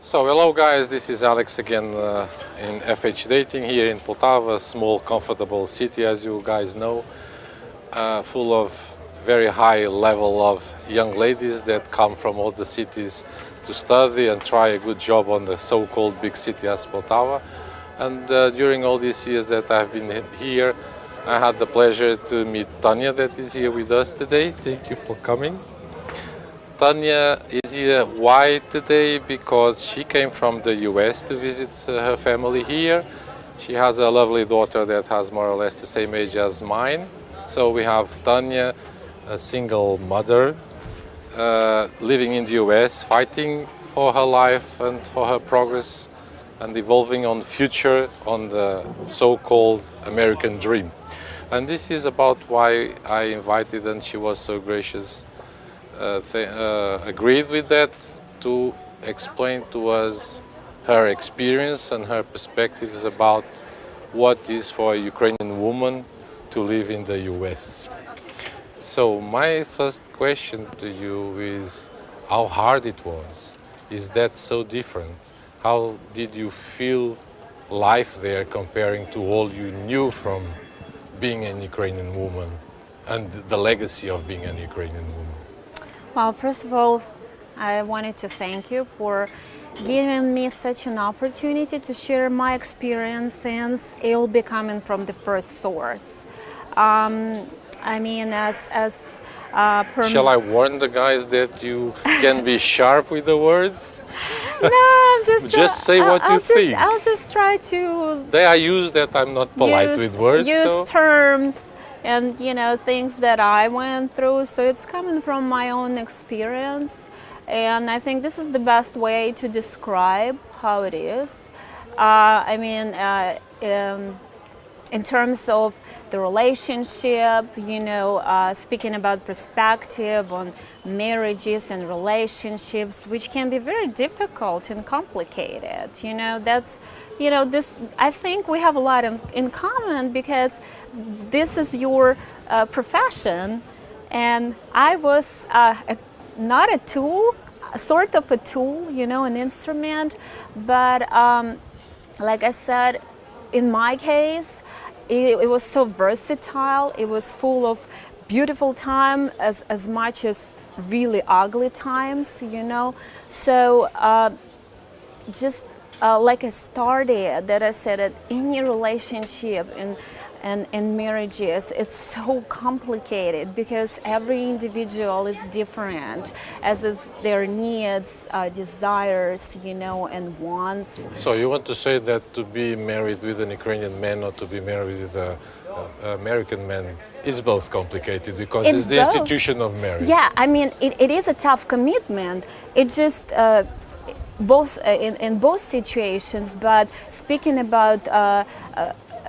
So hello guys, this is Alex again in FH Dating here in Poltava, a small comfortable city as you guys know, full of very high level of young ladies that come from all the cities to study and try a good job on the so-called big city as Poltava. And during all these years that I've been here, I had the pleasure to meet Tanya that is here with us today. Thank you for coming. Tanya is here why today? Because she came from the US to visit her family here. She has a lovely daughter that has more or less the same age as mine. So we have Tanya, a single mother, living in the US, fighting for her life and for her progress and evolving on future on the so-called American dream. And this is about why I invited, and she was so gracious, agreed with that, to explain to us her experience and her perspectives about what is for a Ukrainian woman to live in the US. So my first question to you is how hard it was. Is that so different? How did you feel life there comparing to all you knew from being an Ukrainian woman and the legacy of being an Ukrainian woman? Well, first of all, I wanted to thank you for giving me such an opportunity to share my experience, since it will be coming from the first source. I mean, Shall I warn the guys that you can be sharp with the words? No, I'm just say what you think. I'll just try to. They are used that I'm not polite with words. Use terms and things that I went through. So it's coming from my own experience, and I think this is the best way to describe how it is. In terms of the relationship, speaking about perspective on marriages and relationships, which can be very difficult and complicated. I think we have a lot in common, because this is your profession, and I was not a tool, sort of a tool, an instrument, but like I said, in my case, it was so versatile. It was full of beautiful time as much as really ugly times, So just like I started, that I said that any relationship and marriages, it's so complicated, because every individual is different, as is their needs, desires, and wants. So you want to say that to be married with an Ukrainian man or to be married with an American man is both complicated, because it's the institution of marriage. Yeah, I mean, it is a tough commitment. It just both in both situations, but speaking about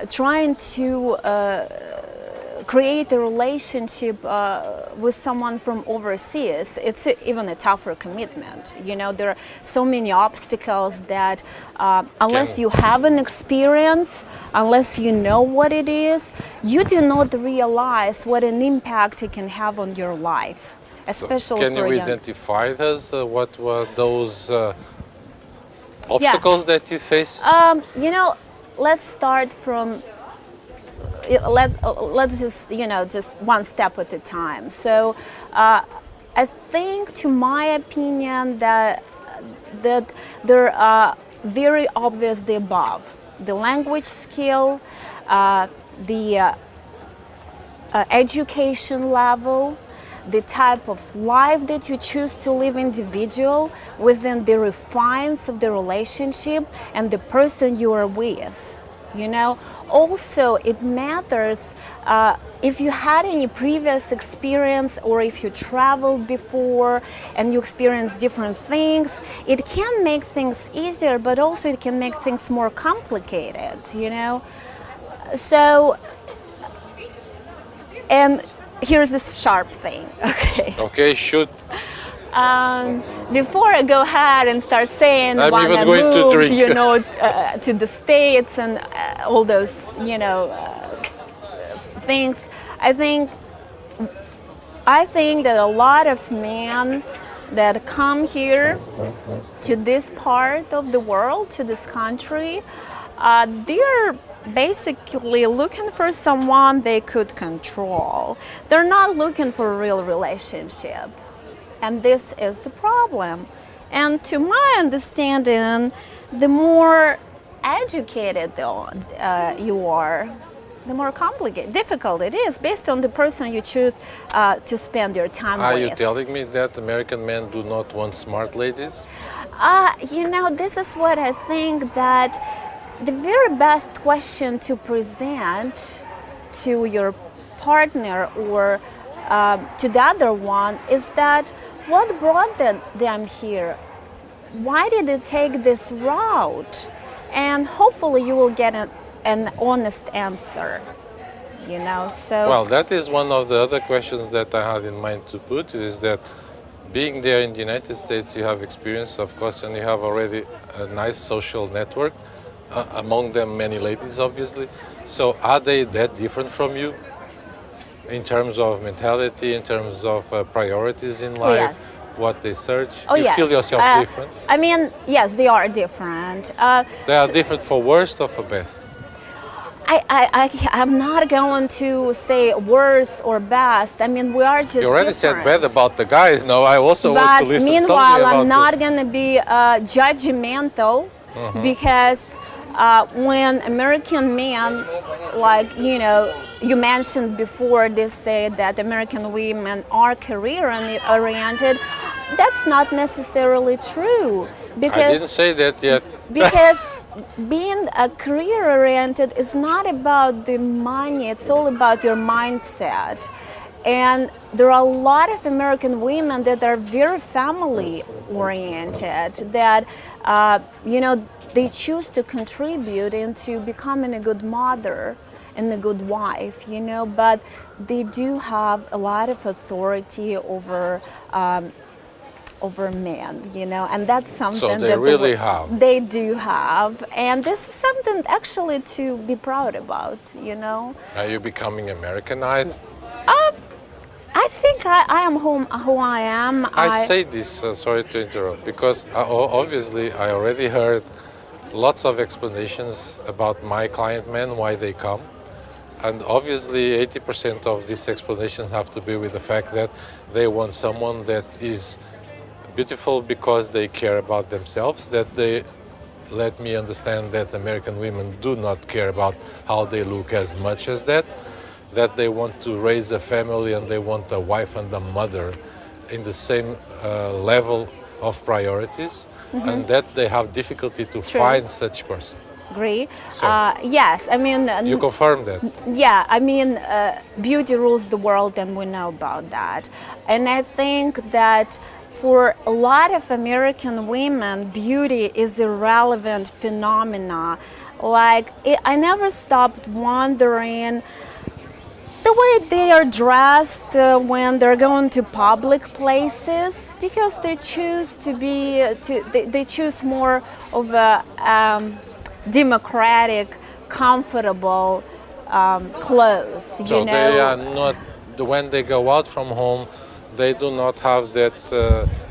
trying to create a relationship with someone from overseas, it's even a tougher commitment. There are so many obstacles that unless you have an experience, unless you know what it is, you do not realize what an impact it can have on your life, especially so can for you identify those what were those obstacles that you face? Let's start from. Let's just just one step at a time. So I think, to my opinion, that there are very obvious the above: the language skill, the education level, the type of life that you choose to live individual within the refines of the relationship and the person you are with. Also it matters if you had any previous experience, or if you traveled before and you experienced different things. It can make things easier, but also it can make things more complicated, So, and here's this sharp thing, okay? Okay, shoot. Before I go ahead and start saying I'm when even I going moved, to drink. To the States and all those, things, I think that a lot of men that come here to this part of the world, to this country, they're basically looking for someone they could control. They're not looking for a real relationship. And this is the problem. And to my understanding, the more educated you are, the more difficult it is based on the person you choose to spend your time with. Are you telling me that American men do not want smart ladies? You know, this is what I think, that the very best question to present to your partner or to the other one is that, what brought them here? Why did they take this route? And hopefully you will get an honest answer, you know. So well, that is one of the other questions that I had in mind to put, is that being there in the United States, you have experience, of course, and you have already a nice social network, among them many ladies, obviously. So are they that different from you in terms of mentality, in terms of priorities in life? Yes. What they search? Oh, you yes. feel yourself different? I mean, yes, they are different. They are different for worst or for best? I'm not going to say worse or best. I mean, we are just You already different. said bad about the guys. Now I also want to listen something about meanwhile, I'm not going to be judgmental, because when American men, like, you know, you mentioned before, they say that American women are career-oriented. That's not necessarily true. Because I didn't say that yet. Because being a career-oriented is not about the money, it's all about your mindset. And there are a lot of American women that are very family-oriented, that, you know, they choose to contribute into becoming a good mother and a good wife, you know, but they do have a lot of authority over men, you know, and that's something So they that really have. They do have, and this is something actually to be proud about, you know. Are you becoming Americanized? I think I am who I am. I say this, sorry to interrupt, because obviously I already heard lots of explanations about my client men, why they come. And obviously 80% of these explanations have to be with the fact that they want someone that is beautiful because they care about themselves, that they let me understand that American women do not care about how they look as much as that they want to raise a family and they want a wife and a mother in the same level of priorities, and that they have difficulty to find such person. Agree. So, yes, I mean... you confirm that? Yeah, I mean, beauty rules the world, and we know about that. And I think that for a lot of American women, beauty is a relevant phenomena. Like, I never stopped wondering the way they are dressed when they're going to public places, because they choose to be, they choose more of a democratic, comfortable clothes, you know. So they are not, when they go out from home, they do not have that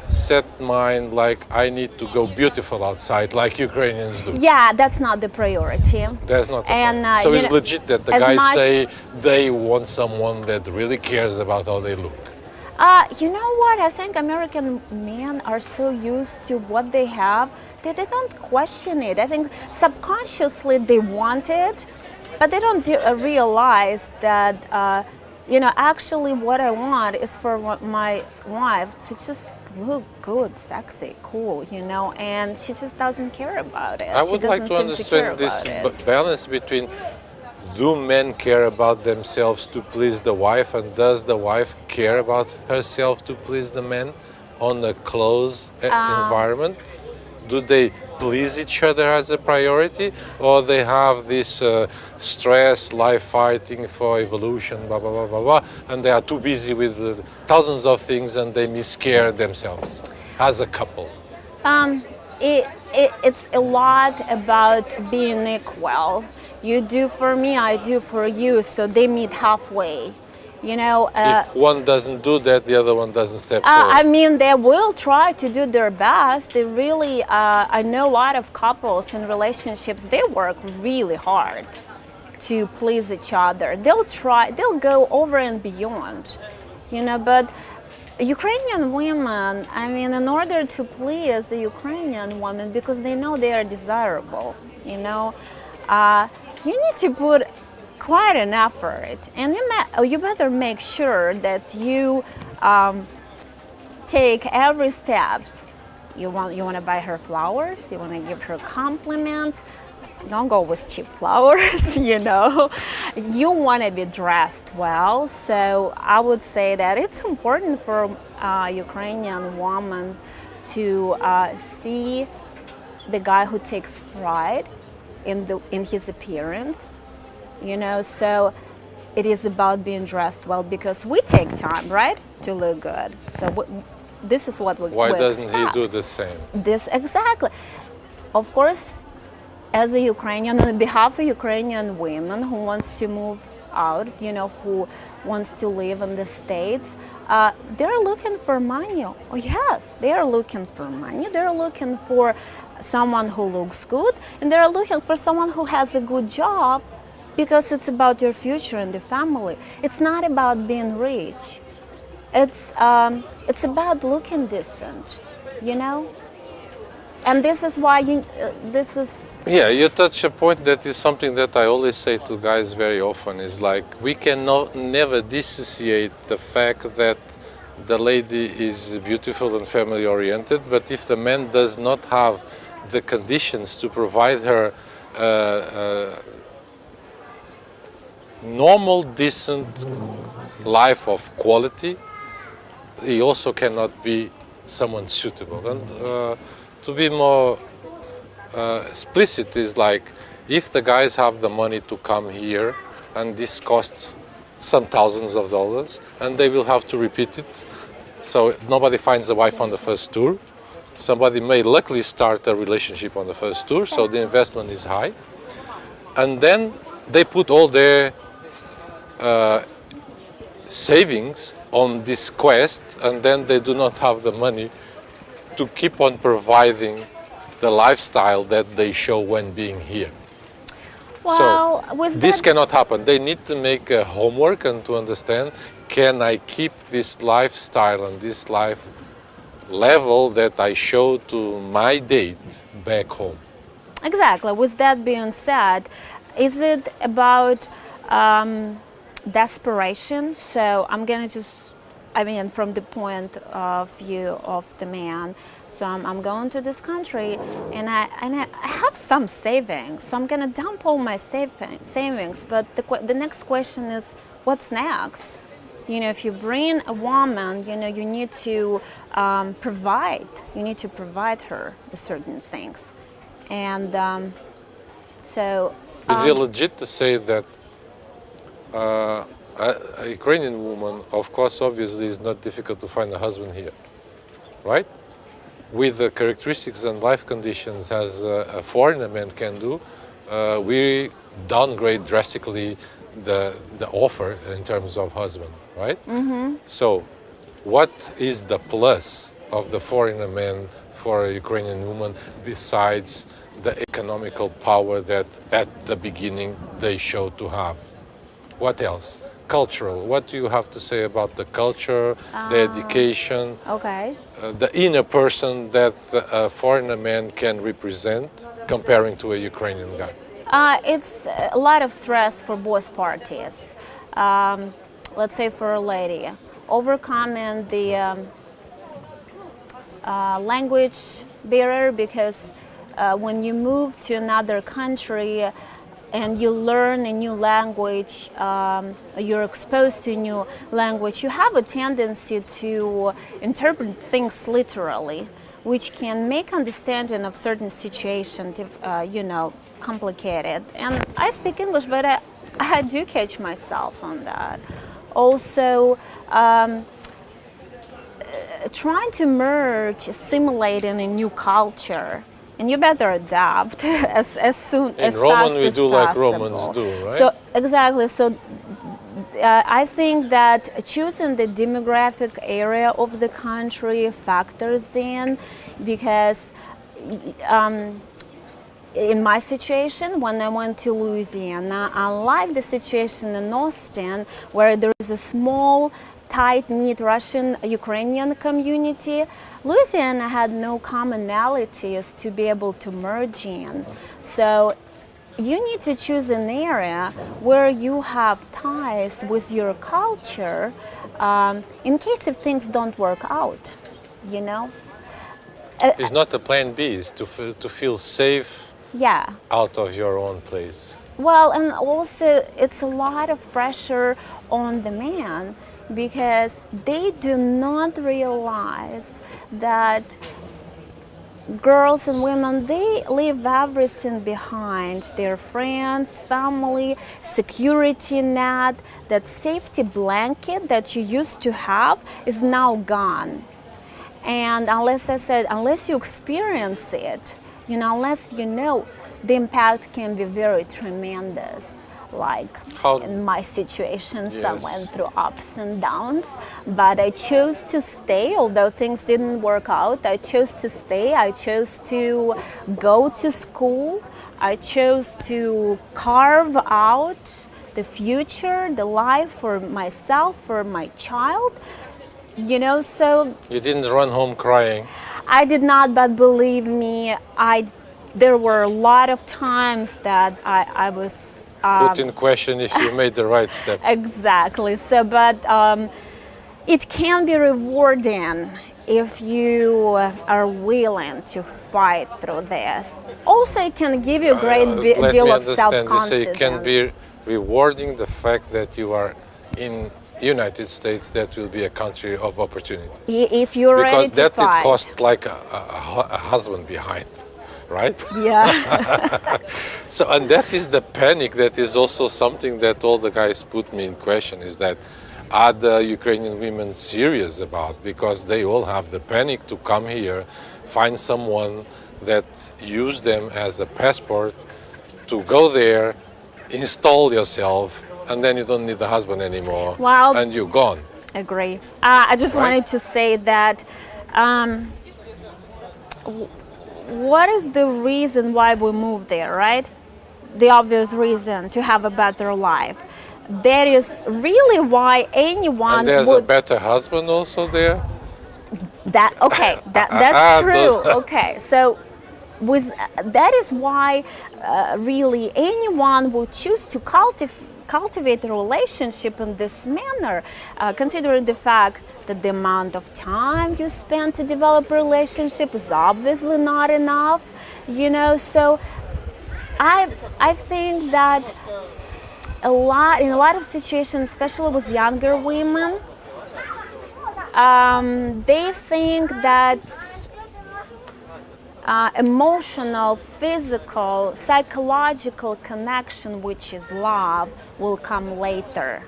set mind like, I need to go beautiful outside, like Ukrainians do. Yeah, that's not the priority. That's not the And, priority. So it's know, legit that the guys say they want someone that really cares about how they look. You know what? I think American men are so used to what they have that they don't question it. I think subconsciously they want it, but they don't realize that, you know, actually what I want is for my wife to just look good, sexy, cool, you know, and she just doesn't care about it. I would like to understand this balance between, do men care about themselves to please the wife, and does the wife care about herself to please the man on a close environment? Do they please each other as a priority, or they have this stress, life fighting for evolution, blah, blah, blah, blah, blah, and they are too busy with thousands of things and they miscare themselves as a couple? It's a lot about being equal. You do for me, I do for you, so they meet halfway. You know, if one doesn't do that, the other one doesn't step I forward. mean, they will try to do their best. They really, I know a lot of couples in relationships, they work really hard to please each other. They'll try, they'll go over and beyond, you know, but Ukrainian women, I mean, in order to please a Ukrainian woman, because they know they are desirable, you know, you need to put quite an effort, and you better make sure that you take every steps. You want to buy her flowers, you want to give her compliments. Don't go with cheap flowers, you know. You want to be dressed well, so I would say that it's important for a Ukrainian woman to see the guy who takes pride in his appearance, you know. So it is about being dressed well, because we take time, right, to look good. So this is what we Why doesn't expect. he do the same? This exactly. Of course, as a Ukrainian, on behalf of Ukrainian women who wants to move out, you know, who wants to live in the States, they're looking for money. Oh yes, they are looking for money. They're looking for someone who looks good, and they're looking for someone who has a good job, because it's about your future and the family. It's not about being rich. It's about looking decent, you know. And this is why this is... Yeah, you touch a point that is something that I always say to guys very often, is like, we cannot never dissociate the fact that the lady is beautiful and family oriented, but if the man does not have the conditions to provide her normal, decent life of quality, he also cannot be someone suitable. And to be more explicit, is like, if the guys have the money to come here, and this costs some thousands of dollars, and they will have to repeat it, so nobody finds a wife on the first tour. Somebody may luckily start a relationship on the first tour, so the investment is high, and then they put all their savings on this quest, and then they do not have the money to keep on providing the lifestyle that they show when being here. Well, so this cannot happen. They need to make homework and to understand, can I keep this lifestyle and this life level that I show to my date back home? Exactly. With that being said, is it about desperation? So I'm gonna just, I mean, from the point of view of the man, so I'm going to this country, and I have some savings, so I'm gonna dump all my savings. But the next question is, what's next? You know, if you bring a woman, you know, you need to provide. You need to provide her with certain things, and so. Is it legit to say that a Ukrainian woman, of course, obviously, is not difficult to find a husband here, right? With the characteristics and life conditions as a foreigner man can do, we downgrade drastically the offer in terms of husband, right? Mm-hmm. So what is the plus of the foreigner man for a Ukrainian woman besides the economical power that at the beginning they show to have? What else? Cultural. What do you have to say about the culture, the education, Okay. The inner person that a foreigner man can represent comparing to a Ukrainian guy? It's a lot of stress for both parties. Let's say for a lady, overcoming the language barrier, because when you move to another country and you learn a new language, you're exposed to a new language, you have a tendency to interpret things literally, which can make understanding of certain situations, you know, complicated. And I speak English, but I do catch myself on that. Also, trying to merge, assimilating a new culture. And you better adapt as soon as In Roman, fast we as do possible. like Romans do, right? So exactly. So I think that choosing the demographic area of the country factors in, because in my situation, when I went to Louisiana, unlike the situation in Austin, where there is a small, tight-knit Russian-Ukrainian community, Louisiana had no commonalities to be able to merge in. So you need to choose an area where you have ties with your culture in case if things don't work out, you know? It's not a plan B, it's to feel safe Yeah. out of your own place. Well, and also it's a lot of pressure on the man, because they do not realize that girls and women, they leave everything behind, their friends, family, security net, that safety blanket that you used to have is now gone. And unless you experience it, you know, unless you know, the impact can be very tremendous. Like in my situation, I went through ups and downs, but I chose to stay, although things didn't work out. I chose to stay. I chose to go to school. I chose to carve out the future, the life for myself, for my child. You know, so you didn't run home crying. I did not, but believe me, there were a lot of times that I was put in question if you made the right step. Exactly. So, but it can be rewarding if you are willing to fight through this. Also, it can give you a great deal of self-confidence. You say it can be rewarding the fact that you are in United States, that will be a country of opportunities. If you're ready to fight. Because that it cost like a husband behind, right? Yeah. So, and that is the panic, that is also something that all the guys put me in question, is that are the Ukrainian women serious about? Because they all have the panic to come here, find someone that use them as a passport to go there, install yourself, and then you don't need the husband anymore, and you're gone. Agree. I just wanted to say that what is the reason why we moved there, right? The obvious reason, to have a better life. That is really why anyone and there's a better husband also there? That's true. Okay, so that is why really anyone would choose to cultivate a relationship in this manner, considering the fact that the amount of time you spend to develop a relationship is obviously not enough, you know. So I think that in a lot of situations, especially with younger women, they think that emotional, physical, psychological connection, which is love, will come later,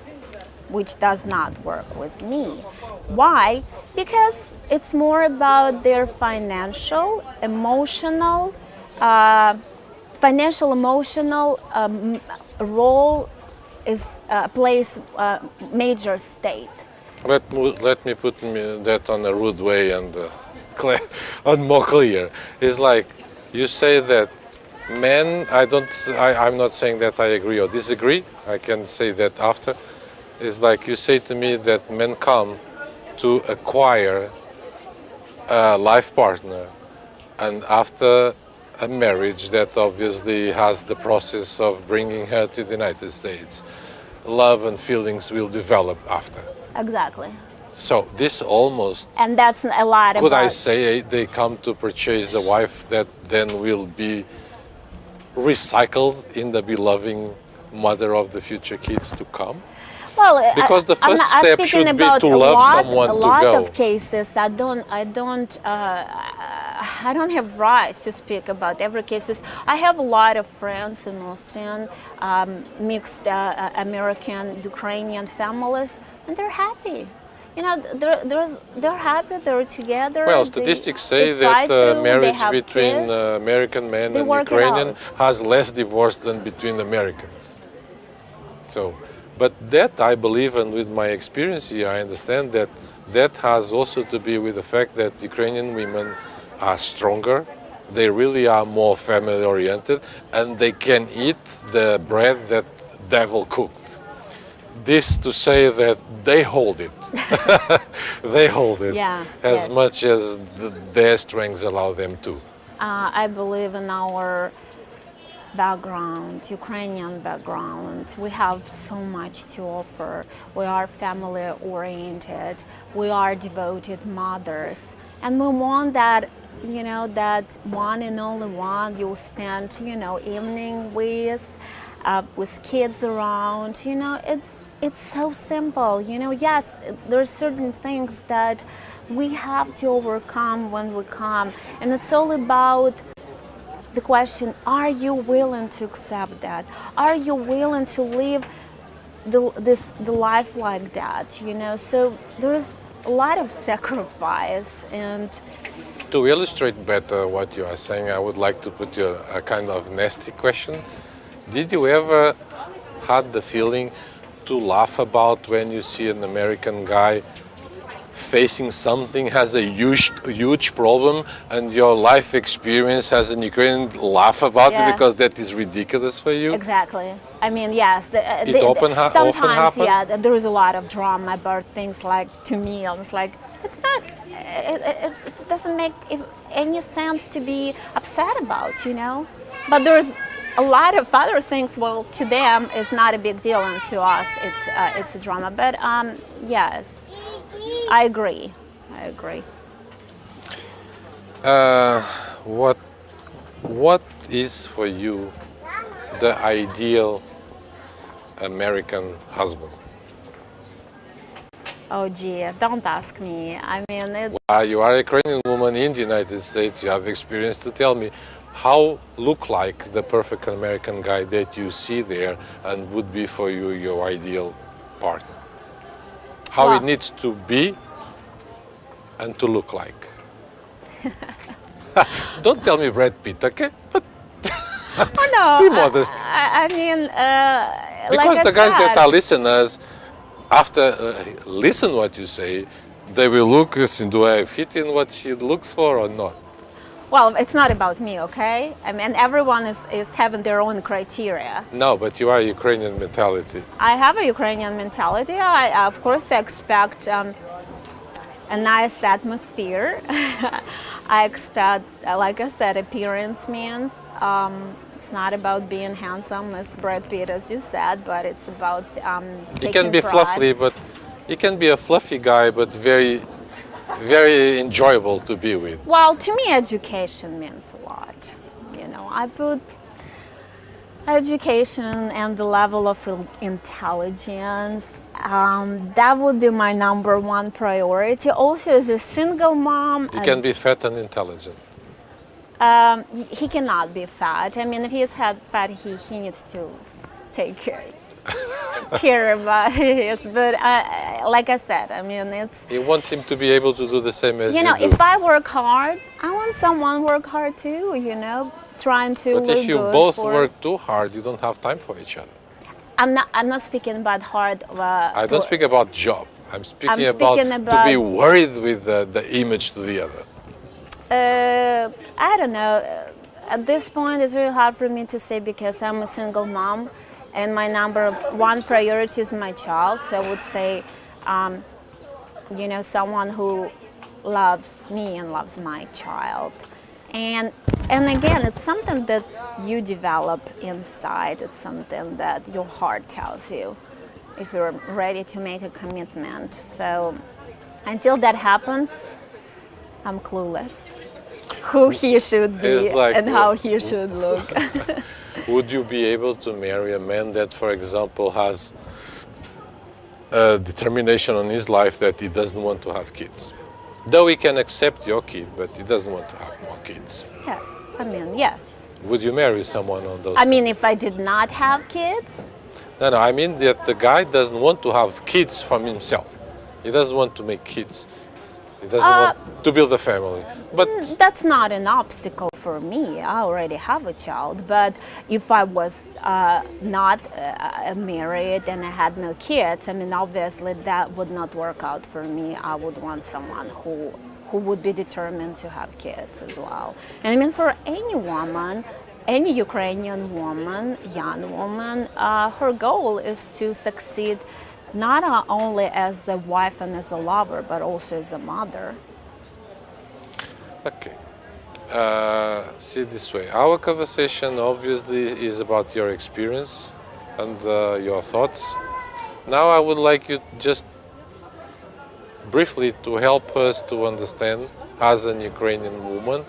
which does not work with me. Why? Because it's more about their financial, emotional role plays major state. Let me put that on a rude way and more clear. It's like you say that men. I'm not saying that I agree or disagree. I can say that after. It's like you say to me that men come to acquire a life partner, and after a marriage that obviously has the process of bringing her to the United States, love and feelings will develop after. Exactly. So this almost, and that's a lot could I say they come to purchase a wife that then will be recycled in the beloved mother of the future kids to come? Well, because the first step should be to love someone to go. A lot of cases, I don't have rights to speak about every cases. I have a lot of friends in Austin, mixed American, Ukrainian families, and they're happy. You know, they're happy, they're together. Well, statistics say that marriage between American men and Ukrainian has less divorce than between Americans. So But that, I believe, and with my experience here, I understand that that has also to be with the fact that Ukrainian women are stronger. They really are more family oriented, and they can eat the bread that devil cooked. This to say that they hold it. They hold it Yeah, as yes. much as their strengths allow them to. I believe in our background, Ukrainian background, we have so much to offer. We are family oriented, we are devoted mothers, and we want that, you know, that one and only one you'll spend, you know, evening with kids around. You know, it's so simple. You know, yes, there's certain things that we have to overcome when we come, and it's all about the question, are you willing to accept that? Are you willing to live the life like that? You know, so there's a lot of sacrifice. And To illustrate better what you are saying, I would like to put you a kind of nasty question. Did you ever had the feeling to laugh about when you see an American guy facing something, has a huge problem, and your life experience as an Ukrainian laugh about Yeah. it because that is ridiculous for you? exactly. I mean, yes. Often sometimes, happen? yeah, there is a lot of drama about things like, to me, I was like, it's not, it doesn't make any sense to be upset about, you know? But there's a lot of other things, well, to them, it's not a big deal, and to us, it's a drama. But yes, I agree. What is for you the ideal American husband? Oh, gee, don't ask me. I mean, You are a Ukrainian woman in the United States. You have experience to tell me how look like the perfect American guy that you see there and would be for you your ideal partner. How Well- it needs to be and to look like. Don't tell me Brad Pitt, okay? But oh, no. Be modest. I mean, because like the I guys that said, are listeners, after listen what you say, they will look, do I fit in what she looks for or not? well, it's not about me, okay? I mean, everyone is having their own criteria. No, but you are Ukrainian mentality. I have a Ukrainian mentality. Of course, I expect a nice atmosphere. I expect, like I said, appearance means it's not about being handsome as Brad Pitt, as you said, but it's about You taking can be pride. fluffy, but you can be a fluffy guy, but very, very enjoyable to be with. Well, to me, education means a lot. You know, I put education and the level of intelligence. That would be my number one priority. Also, as a single mom, You can be fat and intelligent. he cannot be fat. I mean, if he is fat, he needs to take care about it. But like I said, I mean, it's, You want him to be able to do the same as you you know, do. if I work hard, I want someone work hard too, you know, trying to But look if you good both for, work too hard, you don't have time for each other. I'm not speaking about hard. I don't speak about job. I'm speaking, speaking to be worried with the image to the other. I don't know. At this point, it's really hard for me to say because I'm a single mom, and my number one priority is my child. So I would say, you know, someone who loves me and loves my child. And again, it's something that you develop inside. It's something that your heart tells you if you're ready to make a commitment. So until that happens, I'm clueless who he should be It's like, and how he should look. Would you be able to marry a man that, for example, has a determination on his life that he doesn't want to have kids? Though he can accept your kid, but he doesn't want to have more kids. Yes, I mean, yes. Would you marry someone on those? I mean, if I did not have kids, No, I mean that the guy doesn't want to have kids from himself. He doesn't want to make kids. He doesn't want to build a family. But that's not an obstacle for me. I already have a child. But if I was not married and I had no kids, I mean, obviously that would not work out for me. I would want someone who would be determined to have kids as well. And I mean, for any woman, any Ukrainian woman, young woman, her goal is to succeed not only as a wife and as a lover, but also as a mother. okay. See it this way. Our conversation obviously is about your experience and your thoughts. Now I would like you just briefly to help us to understand, as an Ukrainian woman,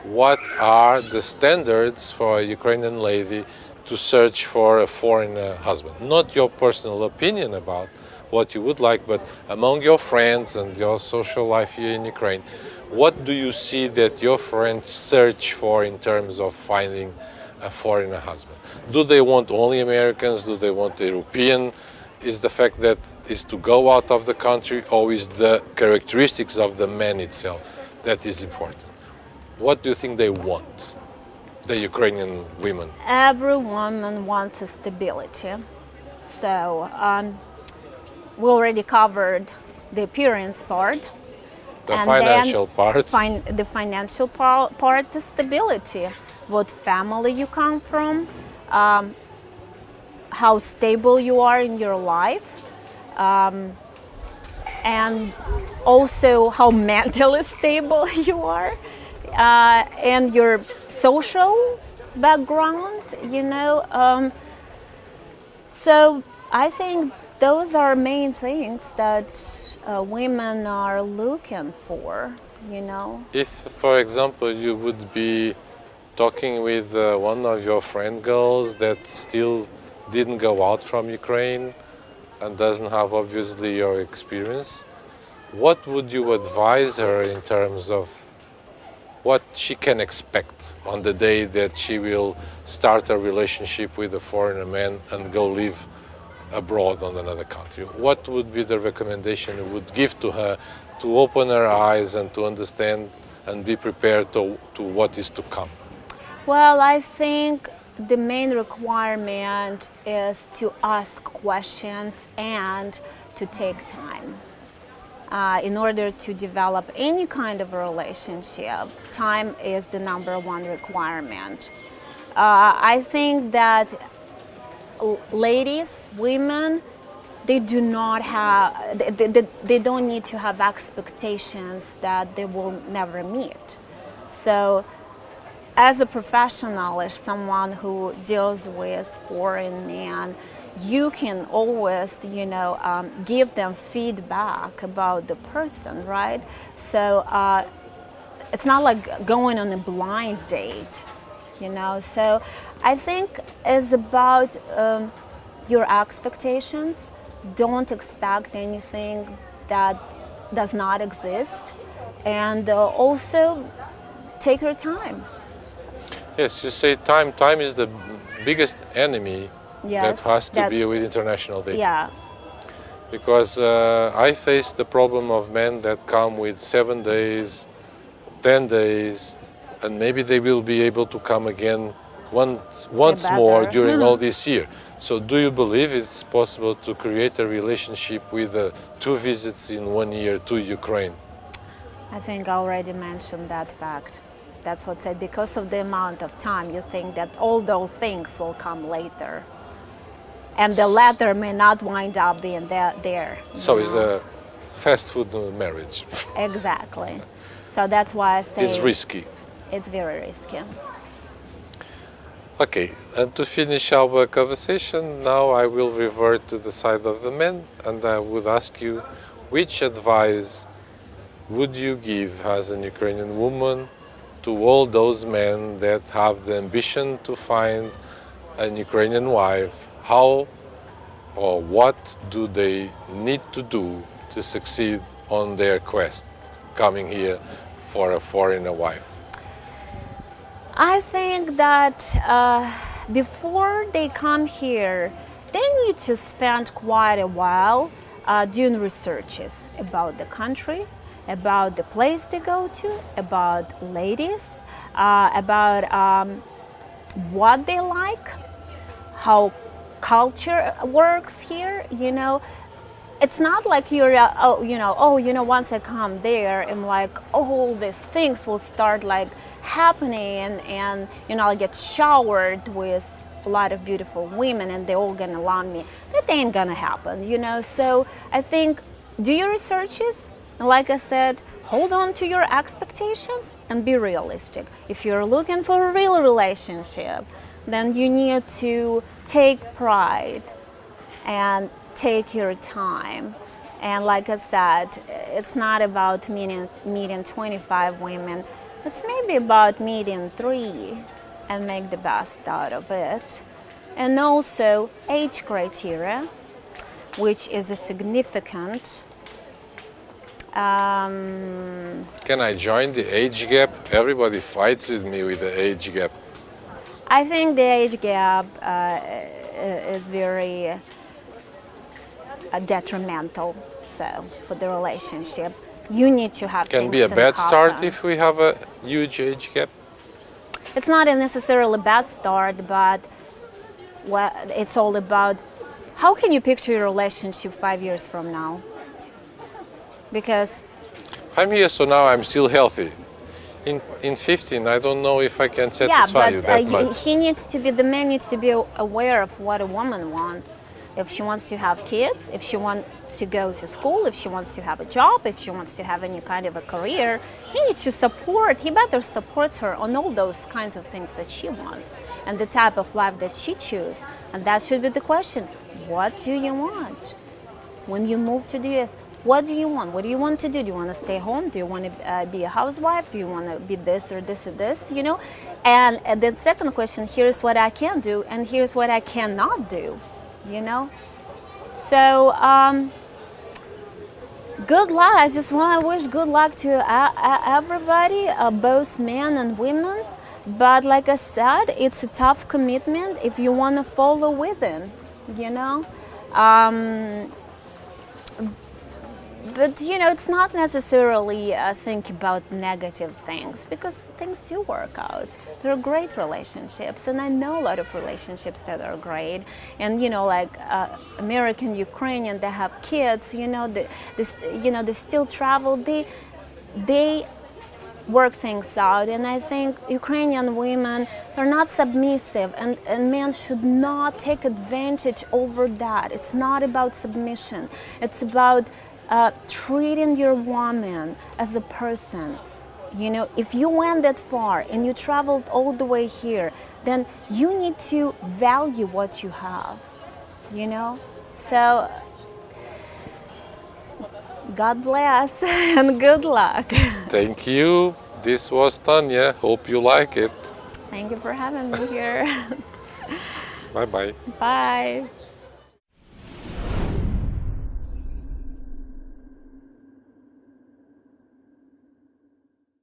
what are the standards for a Ukrainian lady to search for a foreign husband. Not your personal opinion about what you would like, but among your friends and your social life here in Ukraine, what do you see that your friends search for in terms of finding a foreign husband? Do they want only Americans? Do they want European? Is the fact that is to go out of the country, or is the characteristics of the man itself that is important? What do you think they want, the Ukrainian women? Every woman wants a stability. So we already covered the appearance part. The and financial part. The financial part, the stability. What family you come from, how stable you are in your life, and also how mentally stable you are, and your social background, you know. So I think those are main things that women are looking for, you know. If, for example, you would be talking with one of your friend girls that still didn't go out from Ukraine and doesn't have obviously your experience, what would you advise her in terms of what she can expect on the day that she will start a relationship with a foreigner man and go live abroad on another country? What would be the recommendation you would give to her to open her eyes and to understand and be prepared to what is to come? Well, I think the main requirement is to ask questions and to take time. In order to develop any kind of a relationship, time is the #1 requirement. I think that ladies, women, they do not have, they don't need to have expectations that they will never meet. So as a professional, as someone who deals with foreign men, you can always, you know, give them feedback about the person, right? So it's not like going on a blind date, you know. So I think it's about your expectations. Don't expect anything that does not exist, and also take your time. Yes, you say time. Time is the biggest enemy. Yes, that has to be with international dating. Yeah. Because I face the problem of men that come with 7 days, 10 days, and maybe they will be able to come again once more during all this year. So do you believe it's possible to create a relationship with 2 visits in 1 year to Ukraine? I think I already mentioned that fact. That's what said, because of the amount of time, you think that all those things will come later. And the latter may not wind up being there. So it's a fast food marriage. Exactly. So that's why I say it's risky. It's very risky. Okay, and to finish our conversation, now I will revert to the side of the men, and I would ask you, which advice would you give as an Ukrainian woman to all those men that have the ambition to find an Ukrainian wife? How or what do they need to do to succeed on their quest coming here for a foreigner wife? I think that before they come here, they need to spend quite a while doing researches about the country about the place they go to, about ladies, about what they like, how culture works here. It's not like you're once I come there and like all these things will start like happening, and I'll get showered with a lot of beautiful women and they're all gonna love me. That ain't gonna happen, so I think do your researches, and like I said, hold on to your expectations and be realistic. If you're looking for a real relationship, then you need to take pride and take your time. And like I said, it's not about meeting 25 women. It's maybe about meeting 3 and make the best out of it. And also age criteria, which is a significant. Can I join the age gap? Everybody fights with me with the age gap. I think the age gap is very detrimental. So for the relationship, you need to have. Can be a bad start if we have a huge age gap. It's not necessarily a bad start, but it's all about how can you picture your relationship 5 years from now? Because 5 years from now, I'm still healthy. In 15, I don't know if I can satisfy you that much. The man needs to be aware of what a woman wants. If she wants to have kids, if she wants to go to school, if she wants to have a job, if she wants to have any kind of a career, he better support her on all those kinds of things that she wants and the type of life that she chooses. And that should be the question. What do you want? When you move to the US, what do you want? What do you want to do? Do you want to stay home? Do you want to be a housewife? Do you want to be this or this or this? And the second question, here's what I can do and here's what I cannot do. So good luck. I just want to wish good luck to everybody, both men and women. But like I said, it's a tough commitment if you want to follow within, But it's not necessarily think about negative things, because things do work out. There are great relationships, and I know a lot of relationships that are great. And like American, Ukrainian, they have kids. They still travel. They work things out, and I think Ukrainian women, they're not submissive, and men should not take advantage over that. It's not about submission. It's about treating your woman as a person. If you went that far and you traveled all the way here, then you need to value what you have, So God bless and good luck. Thank you. This was Tanya. Hope you like it. Thank you for having me here. Bye-bye. Bye.